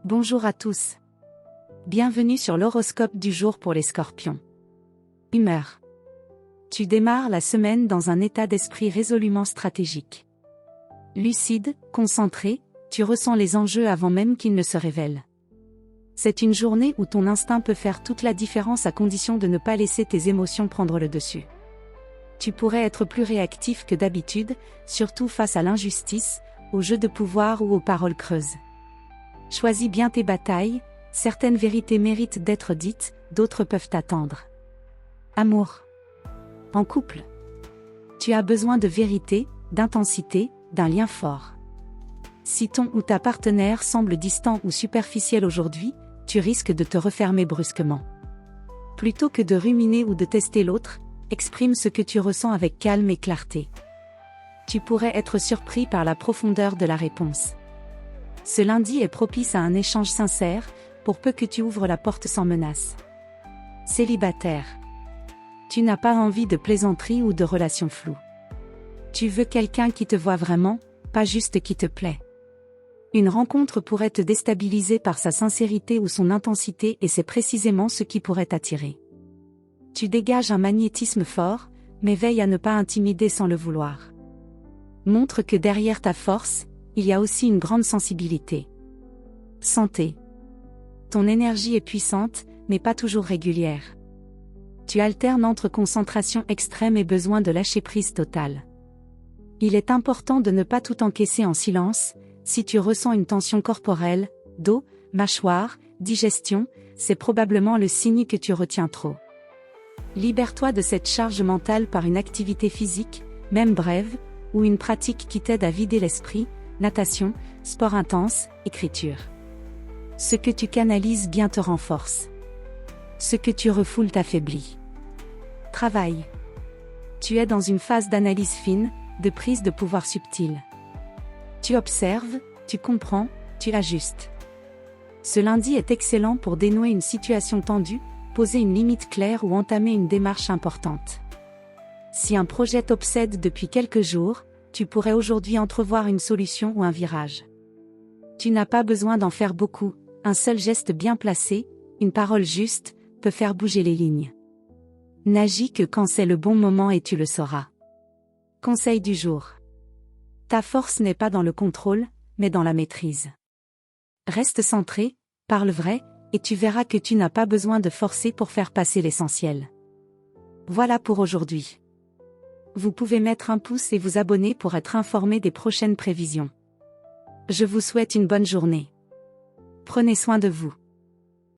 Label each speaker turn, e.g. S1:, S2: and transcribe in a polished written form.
S1: Bonjour à tous. Bienvenue sur l'horoscope du jour pour les Scorpions. Humeur. Tu démarres la semaine dans un état d'esprit résolument stratégique. Lucide, concentré, tu ressens les enjeux avant même qu'ils ne se révèlent. C'est une journée où ton instinct peut faire toute la différence à condition de ne pas laisser tes émotions prendre le dessus. Tu pourrais être plus réactif que d'habitude, surtout face à l'injustice, aux jeux de pouvoir ou aux paroles creuses. Choisis bien tes batailles, certaines vérités méritent d'être dites, d'autres peuvent attendre. Amour. En couple. Tu as besoin de vérité, d'intensité, d'un lien fort. Si ton ou ta partenaire semble distant ou superficiel aujourd'hui, tu risques de te refermer brusquement. Plutôt que de ruminer ou de tester l'autre, exprime ce que tu ressens avec calme et clarté. Tu pourrais être surpris par la profondeur de la réponse. Ce lundi est propice à un échange sincère, pour peu que tu ouvres la porte sans menace. Célibataire. Tu n'as pas envie de plaisanterie ou de relations floues. Tu veux quelqu'un qui te voit vraiment, pas juste qui te plaît. Une rencontre pourrait te déstabiliser par sa sincérité ou son intensité et c'est précisément ce qui pourrait t'attirer. Tu dégages un magnétisme fort, mais veille à ne pas intimider sans le vouloir. Montre que derrière ta force, il y a aussi une grande sensibilité. Santé. Ton énergie est puissante, mais pas toujours régulière. Tu alternes entre concentration extrême et besoin de lâcher prise totale. Il est important de ne pas tout encaisser en silence. Si tu ressens une tension corporelle, dos, mâchoire, digestion, c'est probablement le signe que tu retiens trop. Libère-toi de cette charge mentale par une activité physique, même brève, ou une pratique qui t'aide à vider l'esprit, natation, sport intense, écriture. Ce que tu canalises bien te renforce. Ce que tu refoules t'affaiblit. Travail. Tu es dans une phase d'analyse fine, de prise de pouvoir subtile. Tu observes, tu comprends, tu ajustes. Ce lundi est excellent pour dénouer une situation tendue, poser une limite claire ou entamer une démarche importante. Si un projet t'obsède depuis quelques jours, tu pourrais aujourd'hui entrevoir une solution ou un virage. Tu n'as pas besoin d'en faire beaucoup, un seul geste bien placé, une parole juste, peut faire bouger les lignes. N'agis que quand c'est le bon moment et tu le sauras. Conseil du jour. Ta force n'est pas dans le contrôle, mais dans la maîtrise. Reste centré, parle vrai, et tu verras que tu n'as pas besoin de forcer pour faire passer l'essentiel. Voilà pour aujourd'hui. Vous pouvez mettre un pouce et vous abonner pour être informé des prochaines prévisions. Je vous souhaite une bonne journée. Prenez soin de vous.